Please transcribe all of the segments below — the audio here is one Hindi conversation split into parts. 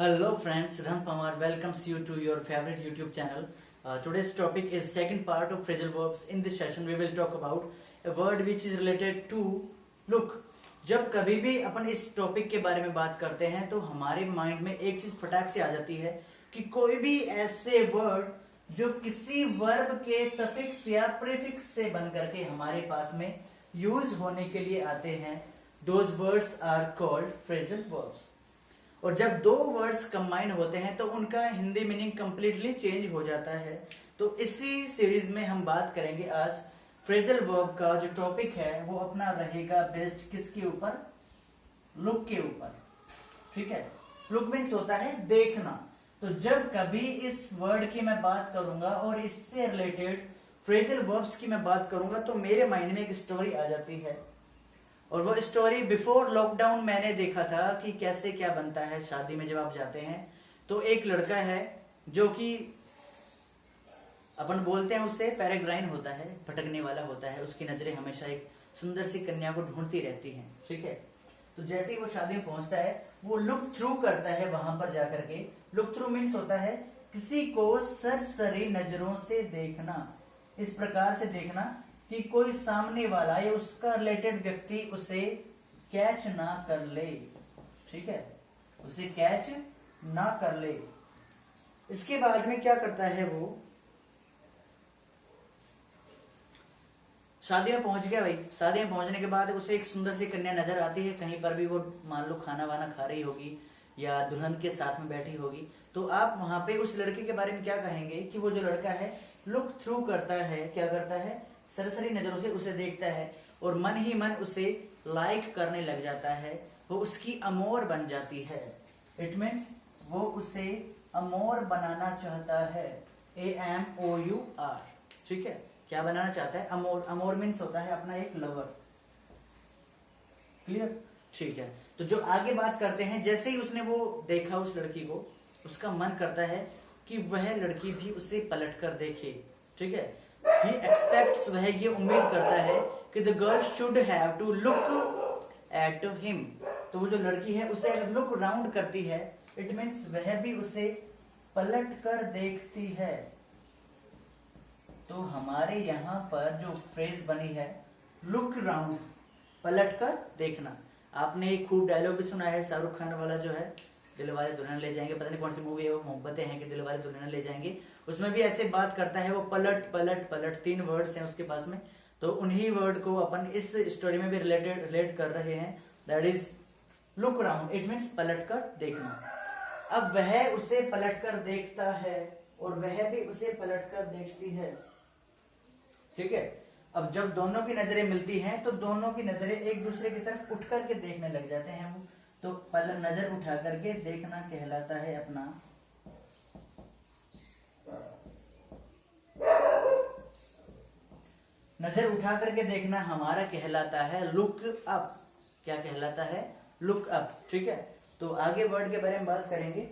Hello friends, Siddhant Pamar welcomes you to your favorite YouTube channel. Today's topic is second part of phrasal verbs. In this session we will talk about a word which is related to look. जब कभी भी अपन इस टॉपिक के बारे में बात करते हैं तो हमारे माइंड में एक चीज फटाक से आ जाती है कि कोई भी ऐसे वर्ड जो किसी वर्ब के सफिक्स या प्रीफिक्स से बन करके हमारे पास में यूज होने के लिए आते हैं, those words are called phrasal verbs. और जब दो वर्ड्स कंबाइन होते हैं तो उनका हिंदी मीनिंग कंप्लीटली चेंज हो जाता है। तो इसी सीरीज में हम बात करेंगे आज फ्रेजल वर्ब का जो टॉपिक है वो अपना रहेगा बेस्ड किसके ऊपर, लुक के ऊपर। ठीक है, लुक मीन्स होता है देखना। तो जब कभी इस वर्ड की मैं बात करूंगा और इससे रिलेटेड फ्रेजल वर्ब्स की मैं बात करूंगा तो मेरे माइंड में एक स्टोरी आ जाती है। और वो स्टोरी बिफोर लॉकडाउन मैंने देखा था कि कैसे क्या बनता है। शादी में जब आप जाते हैं तो एक लड़का है जो कि अपन बोलते हैं उससे पैराग्राइन होता है, भटकने वाला होता है। उसकी नजरें हमेशा एक सुंदर सी कन्या को ढूंढती रहती हैं। ठीक है, तो जैसे ही वो शादी में पहुंचता है वो लुक थ्रू करता है वहां पर जाकर के। लुक थ्रू मीन्स होता है किसी को सरसरी नजरों से देखना, इस प्रकार से देखना कि कोई सामने वाला या उसका रिलेटेड व्यक्ति उसे कैच ना कर ले। ठीक है, उसे कैच ना कर ले। इसके बाद में क्या करता है वो, शादी में पहुंच गया भाई। शादी में पहुंचने के बाद उसे एक सुंदर सी कन्या नजर आती है। कहीं पर भी वो मान लो खाना वाना खा रही होगी या दुल्हन के साथ में बैठी होगी, तो आप वहां पे उस लड़के के बारे में क्या कहेंगे कि वो जो लड़का है लुक थ्रू करता है। क्या करता है, सरसरी नजरों से उसे देखता है और मन ही मन उसे लाइक करने लग जाता है। वो उसकी अमोर बन जाती है। इट मीन्स वो उसे अमोर बनाना चाहता है। AMOUR। ठीक है, क्या बनाना चाहता है, अमोर। अमोर मीन्स होता है अपना एक लवर। क्लियर? ठीक है, तो जो आगे बात करते हैं, जैसे ही उसने वो देखा उस लड़की को, उसका मन करता है कि वह लड़की भी उसे पलट कर देखे। ठीक है, he expects, वह ये उम्मीद करता है कि the girl should have to look at him। तो वो जो लड़की है उसे अगर लुक राउंड करती है, इट मीन्स वह भी उसे पलट कर देखती है। तो हमारे यहाँ पर जो फ्रेज बनी है लुक राउंड, पलट कर देखना। आपने एक खूब डायलॉग भी सुना है शाहरुख खान वाला, जो है दिलवाले दुल्हन ले जाएंगे, पता नहीं कौन सी मूवी है वो, मोहब्बतें हैं कि दिलवाले दुल्हन ले जाएंगे। उसमें भी ऐसे बात करता है वो, पलट पलट पलट। 3 वर्ड्स हैं उसके पास में, तो उन्हीं वर्ड को अपन इस स्टोरी में भी रिलेट कर रहे हैं। That is look round, it means पलट कर देखना। अब वह उसे पलट कर देखता है और वह भी उसे पलट कर देखती है। ठीक है, अब जब दोनों की नजरें मिलती हैं तो दोनों की नजरें एक दूसरे की तरफ उठ करके देखने लग जाते हैं। वो तो पहले नजर उठा करके देखना कहलाता है अपना नजर उठा करके देखना हमारा कहलाता है लुक अप। क्या कहलाता है, लुक अप। ठीक है, तो आगे वर्ड के बारे में बात करेंगे।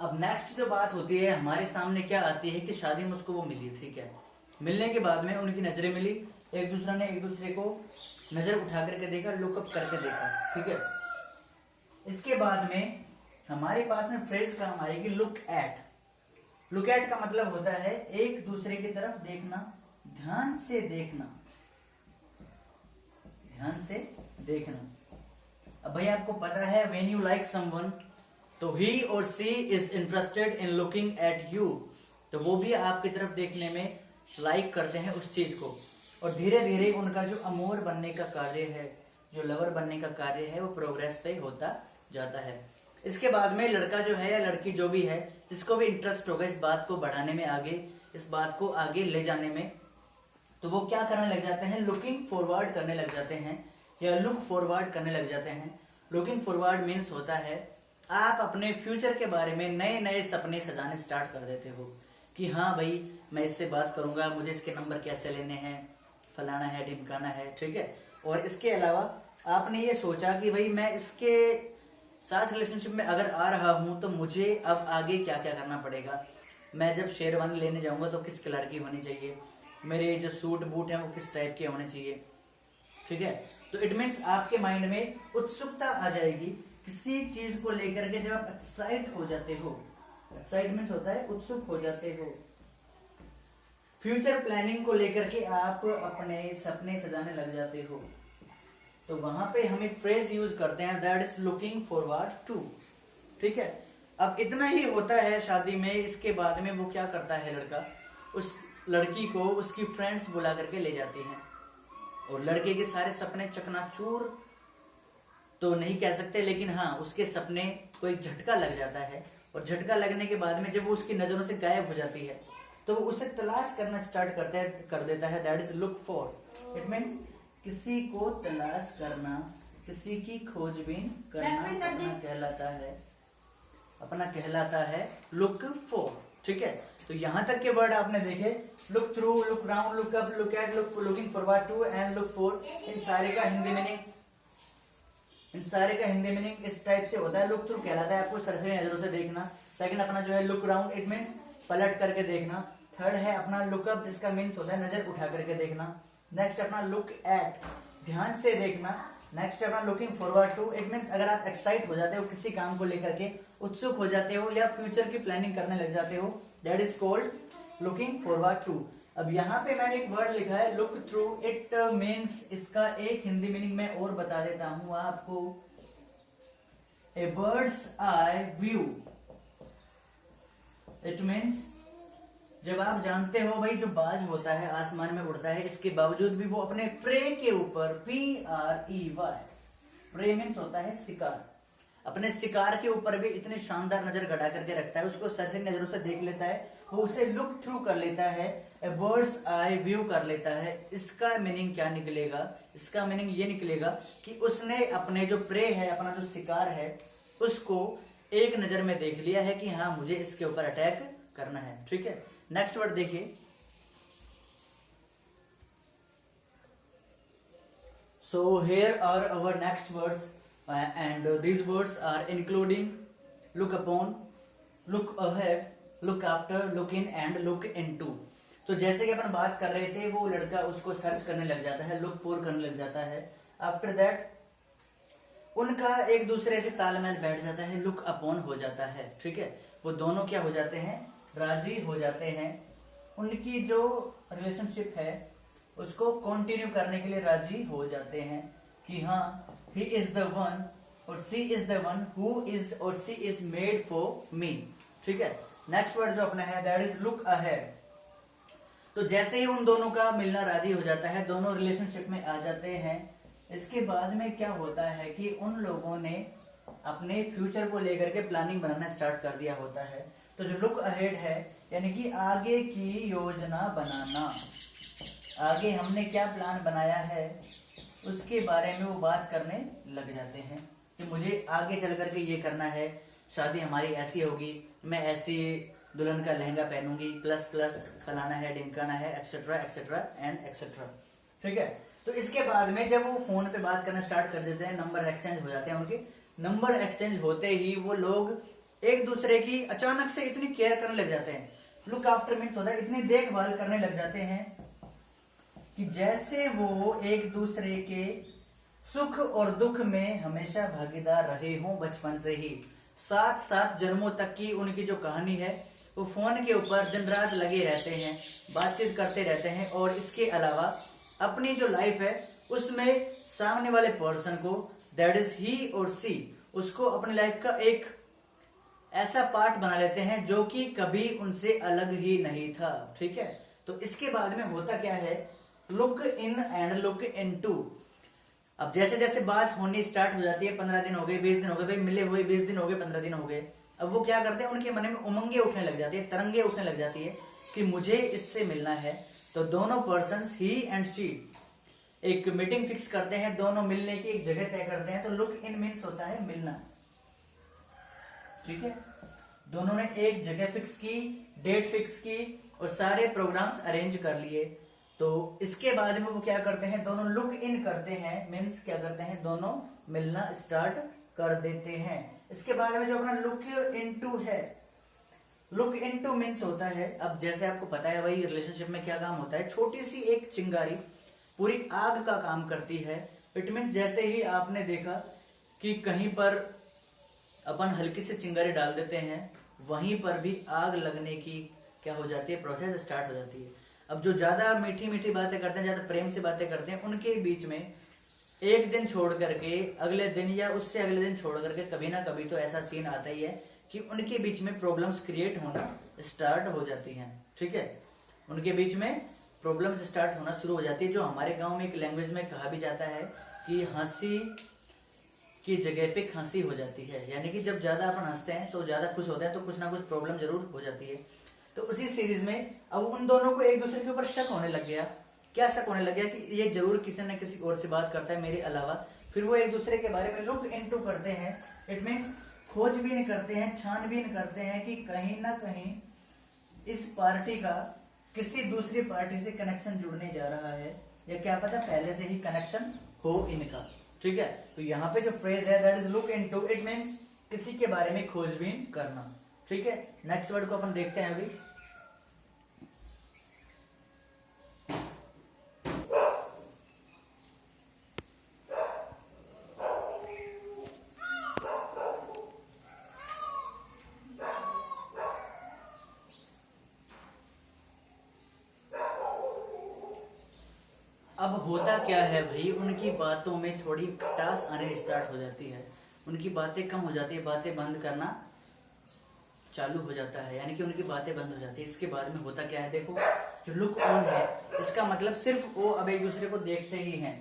अब नेक्स्ट जो बात होती है हमारे सामने क्या आती है कि शादी में उसको वो मिली। ठीक है, मिलने के बाद में उनकी नजरें मिली, एक दूसरे ने एक दूसरे को नजर उठा करके देखा, लुकअप करके देखा। ठीक है, इसके बाद में हमारे पास में फ्रेज काम आएगी लुक एट। लुक एट का मतलब होता है एक दूसरे की तरफ देखना, ध्यान से देखना, ध्यान से देखना। अब भाई आपको पता है व्हेन यू लाइक समवन तो ही और she is interested in looking at you. तो वो भी आपकी तरफ देखने में लाइक करते हैं उस चीज को, और धीरे धीरे उनका जो अमोर बनने का कार्य है, जो लवर बनने का कार्य है, वो प्रोग्रेस पे होता जाता है। इसके बाद में लड़का जो है या लड़की जो भी है, जिसको भी इंटरेस्ट होगा इस बात को बढ़ाने में, आगे इस बात को आगे ले जाने में, तो वो क्या करने लग जाते हैं, लुकिंग फॉरवर्ड करने लग जाते हैं या लुक फॉरवर्ड करने लग जाते हैं। लुकिंग फॉरवर्ड मीन्स होता है आप अपने फ्यूचर के बारे में नए नए सपने सजाने स्टार्ट कर देते हो कि हाँ भाई मैं इससे बात करूंगा, मुझे इसके नंबर कैसे लेने हैं, फलाना है ढिमकाना है। ठीक है, और इसके अलावा आपने ये सोचा कि भाई मैं इसके साथ रिलेशनशिप में अगर आ रहा हूं तो मुझे अब आगे क्या क्या करना पड़ेगा। मैं जब शेरवानी लेने जाऊंगा तो किस कलर की होनी चाहिए, मेरे जो सूट बूट हैं वो किस टाइप के होने चाहिए, ठीक है। तो इट मीन्स आपके माइंड में उत्सुकता आ जाएगी किसी चीज को लेकर के। जब आप एक्साइट हो जाते हो, एक्साइटमेंट होता है उत्सुक हो जाते हो, फ्यूचर प्लानिंग को लेकर के आप अपने सपने सजाने लग जाते हो, तो वहां पे हम एक फ्रेज यूज करते हैं, that is looking forward to. ठीक है। अब इतना ही होता है शादी में। इसके बाद में वो क्या करता है, लड़का उस लड़की को उसकी फ्रेंड्स बुला करके ले जाती हैं, और लड़के के सारे सपने चकनाचूर तो नहीं कह सकते, लेकिन हाँ उसके सपने कोई झटका लग जाता है, और झटका लगने के बाद में जब वो उसकी नजरों से गायब हो जाती है तो वो उसे तलाश करना स्टार्ट कर देता है, that is look for. It means किसी को तलाश करना, किसी की खोजबीन करना अपना कहलाता है लुक फॉर। ठीक है। तो यहां तक के वर्ड आपने देखे, look through, look round, look up, look at, looking forward to and look for. इन सारे का हिंदी मीनिंग इस टाइप से होता है। लुक थ्रू कहलाता है आपको सरसरी नजरों से देखना। सेकंड अपना जो है लुक राउंड, इट मीन्स पलट करके देखना। थर्ड है अपना लुक अप, जिसका मीन्स होता है नजर उठा करके देखना। नेक्स्ट अपना लुक एट, ध्यान से देखना। नेक्स्ट अपना looking forward to, it means अगर आप एक्साइट हो जाते हो किसी काम को लेकर के, उत्सुक हो जाते हो या फ्यूचर की प्लानिंग करने लग जाते हो, that is called looking forward to. अब यहाँ पे मैंने एक वर्ड लिखा है लुक थ्रू, इट मीन्स, इसका एक हिंदी मीनिंग मैं और बता देता हूं आपको, a bird's eye view. It means जब आप जानते हो भाई जो बाज होता है आसमान में उड़ता है, इसके बावजूद भी वो अपने प्रे के ऊपर, PREY, प्रे मीन्स होता है शिकार, अपने शिकार के ऊपर भी इतनी शानदार नजर गड़ा करके रखता है, उसको सरसरी नजरों से देख लेता है, वो उसे लुक थ्रू कर लेता है, ए बर्ड्स आई व्यू कर लेता है। इसका मीनिंग क्या निकलेगा? इसका मीनिंग ये निकलेगा कि उसने अपने जो प्रे है, अपना जो शिकार है, उसको एक नजर में देख लिया है कि हाँ मुझे इसके ऊपर अटैक करना है। ठीक है। नेक्स्ट वर्ड देखिए, so here are our next words and these words are including look upon, look ahead, look after, look in and look into। तो जैसे कि अपन बात कर रहे थे, वो लड़का उसको सर्च करने लग जाता है, लुक फॉर करने लग जाता है। आफ्टर दैट उनका एक दूसरे से तालमेल बैठ जाता है, लुक अपॉन हो जाता है। ठीक है। वो दोनों क्या हो जाते हैं? राजी हो जाते हैं। उनकी जो रिलेशनशिप है उसको कंटिन्यू करने के लिए राजी हो जाते हैं कि हाँ ही इज द वन और she is the one who is और she is made for me. ठीक है। नेक्स्ट वर्ड जो अपना है दैट इज लुक अहेड। तो जैसे ही उन दोनों का मिलना राजी हो जाता है, दोनों रिलेशनशिप में आ जाते हैं, इसके बाद में क्या होता है कि उन लोगों ने अपने फ्यूचर को लेकर के प्लानिंग बनाना स्टार्ट कर दिया होता है। तो जो लुक अहेड है यानी कि आगे की योजना बनाना, आगे हमने क्या प्लान बनाया है उसके बारे में वो बात करने लग जाते हैं कि मुझे आगे चल करके ये करना है, शादी हमारी ऐसी होगी, मैं ऐसी दुल्हन का लहंगा पहनूंगी, प्लस प्लस फलाना है, ढिमकाना है, एक्सेट्रा एक्सेट्रा एंड एक्सेट्रा। ठीक है। तो इसके बाद में जब वो फोन पे बात करना स्टार्ट कर देते हैं, नंबर एक्सचेंज हो जाते हैं उनके। नंबर एक्सचेंज होते ही वो लोग एक दूसरे की अचानक से इतनी केयर करने लग जाते हैं, लुक आफ्टर मीन्स होता है इतनी देखभाल करने लग जाते हैं कि जैसे वो एक दूसरे के सुख और दुख में हमेशा भागीदार रहे हों बचपन से ही। 7 जन्मों तक की उनकी जो कहानी है वो फोन के ऊपर दिन रात लगे रहते हैं, बातचीत करते रहते हैं, और इसके अलावा अपनी जो लाइफ है उसमें सामने वाले पर्सन को, दैट इज ही और सी, उसको अपनी लाइफ का एक ऐसा पार्ट बना लेते हैं जो कि कभी उनसे अलग ही नहीं था। ठीक है। तो इसके बाद में होता क्या है, look in and look into. अब जैसे जैसे बात होनी स्टार्ट हो जाती है, 15 दिन हो गए, 20 दिन हो गए, भाई मिले हुए 20 दिन हो गए, 15 दिन हो गए, अब वो क्या करते हैं, उनके मन में उमंगे उठने लग जाती है, तरंगे उठने लग जाती है कि मुझे इससे मिलना है। तो दोनों पर्सन्स ही एंड शी एक मीटिंग फिक्स करते हैं, दोनों मिलने की एक जगह तय करते हैं। तो लुक इन मीन्स होता है मिलना। ठीक है। दोनों ने एक जगह फिक्स की, डेट फिक्स की और सारे प्रोग्राम्स अरेंज कर लिए। तो इसके बाद में वो क्या करते हैं, दोनों लुक इन करते हैं, मीन्स क्या करते हैं, दोनों मिलना स्टार्ट कर देते हैं। इसके बाद में जो अपना लुक इनटू है, लुक इनटू मीन्स होता है, अब जैसे आपको पता है भाई रिलेशनशिप में क्या काम होता है, छोटी सी एक चिंगारी पूरी आग का काम करती है। इट मीन जैसे ही आपने देखा कि कहीं पर अपन हल्की से चिंगारी डाल देते हैं, वहीं पर भी आग लगने की क्या हो जाती है, प्रोसेस स्टार्ट हो जाती है। अब जो ज्यादा मीठी मीठी बातें करते हैं, ज्यादा प्रेम से बातें करते हैं, उनके बीच में एक दिन छोड़ करके अगले दिन या उससे अगले दिन छोड़ करके कभी ना कभी तो ऐसा सीन आता ही है कि उनके बीच में प्रॉब्लम्स क्रिएट होना स्टार्ट हो जाती हैं। ठीक है, उनके बीच में प्रॉब्लम्स स्टार्ट होना शुरू हो जाती है। जो हमारे गांव में एक लैंग्वेज में कहा भी जाता है कि हंसी की जगह पे खांसी हो जाती है, यानी कि जब ज्यादा अपन हंसते हैं तो ज्यादा खुश होते हैं तो कुछ ना कुछ प्रॉब्लम जरूर हो जाती है। तो उसी सीरीज में अब उन दोनों को एक दूसरे के ऊपर शक होने लग गया। क्या शक होने लग गया कि ये जरूर किसी न किसी और से बात करता है मेरे अलावा। फिर वो एक दूसरे के बारे में लुक इनटू करते हैं, इट मीन्स खोजबीन करते हैं, छानबीन करते हैं कि कहीं ना कहीं इस पार्टी का किसी दूसरी पार्टी से कनेक्शन जुड़ने जा रहा है, या क्या पता पहले से ही कनेक्शन हो इनका। ठीक है, तो यहाँ पे जो फ्रेज है that is look into, it means किसी के बारे में खोजबीन करना। ठीक है, नेक्स्ट वर्ड को अपन देखते हैं अभी। अब होता क्या है भाई, उनकी बातों में थोड़ी खटास आने स्टार्ट हो जाती है, उनकी बातें कम हो जाती है, बातें बंद करना चालू हो जाता है, यानी कि उनकी बातें बंद हो जाती है। इसके बाद में होता क्या है, देखो जो लुक ऑन है इसका मतलब सिर्फ वो अब एक दूसरे को देखते ही हैं।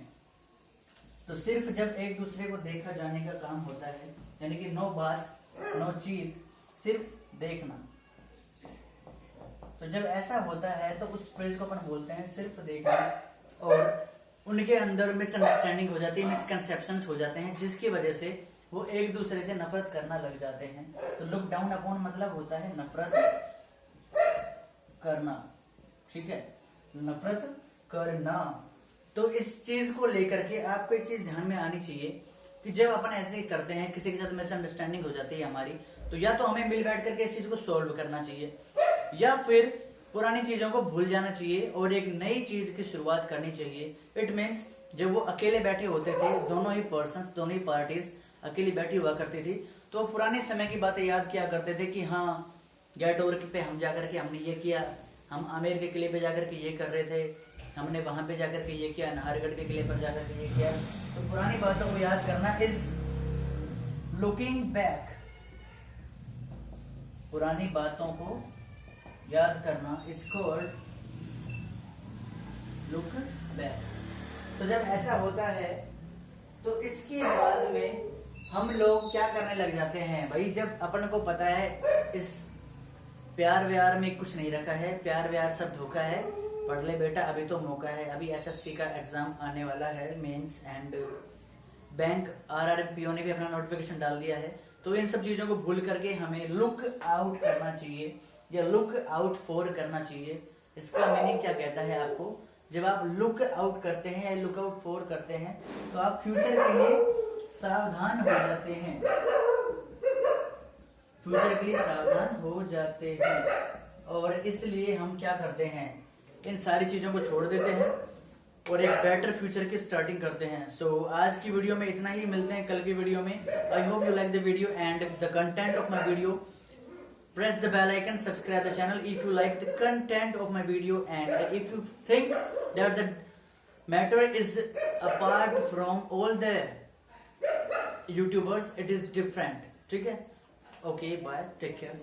तो सिर्फ जब एक दूसरे को देखा जाने का काम होता है, यानी कि नो बात नो चीत, सिर्फ देखना। तो जब ऐसा होता है तो उस फ्रेज को अपन बोलते हैं सिर्फ देखना। और उनके अंदर मिसअंडरस्टैंडिंग हो जाती है, मिसकंसेप्शंस हो जाते हैं, जिसकी वजह से वो एक दूसरे से नफरत करना लग जाते हैं। तो लुक डाउन अपॉन मतलब होता है नफरत करना। ठीक है, नफरत करना। तो इस चीज को लेकर के आपको एक चीज ध्यान में आनी चाहिए कि जब अपन ऐसे करते हैं, किसी के साथ मिसअंडरस्टैंडिंग हो जाती है हमारी, तो या तो हमें मिल बैठ करके इस चीज को सॉल्व करना चाहिए, या फिर पुरानी चीजों को भूल जाना चाहिए और एक नई चीज की शुरुआत करनी चाहिए। इट मीन्स जब वो अकेले बैठे होते थे, दोनों ही पर्सन्स, दोनों ही पार्टीज अकेली बैठी हुआ करती थी, तो पुराने समय की बातें याद किया करते थे कि हाँ गेट ओवर पे हम जाकर के हमने ये किया, हम आमेर के किले पे जाकर के ये कर रहे थे, हमने वहां पे जाकर के ये किया, नाहरगढ़ के किले पर जाकर के ये किया। तो पुरानी बातों को याद करना इज लुकिंग बैक, पुरानी बातों को याद करना इसको लुक बैक। तो जब ऐसा होता है तो इसके बाद में हम लोग क्या करने लग जाते हैं भाई, जब अपन को पता है इस प्यार व्यार में कुछ नहीं रखा है, प्यार व्यार सब धोखा है, पढ़ ले बेटा अभी तो मौका है, अभी एसएससी का एग्जाम आने वाला है, मेंस एंड बैंक आरआरपीओ ने भी अपना नोटिफिकेशन डाल दिया है। तो इन सब चीजों को भूल करके हमें लुक आउट करना चाहिए या लुक आउट फॉर करना चाहिए। इसका मीनिंग क्या कहता है आपको, जब आप लुक आउट करते हैं या लुक आउट फॉर करते हैं तो आप फ्यूचर के लिए सावधान हो जाते हैं, फ्यूचर के लिए सावधान हो जाते हैं। और इसलिए हम क्या करते हैं, इन सारी चीजों को छोड़ देते हैं और एक बेटर फ्यूचर की स्टार्टिंग करते हैं। सो आज की वीडियो में इतना ही, मिलते हैं कल की वीडियो में। I hope you like the video and the content of my video. Press the bell icon, subscribe the channel if you like the content of my video, and if you think that the matter is apart from all the YouTubers, it is different. ठीक है, okay, bye, take care.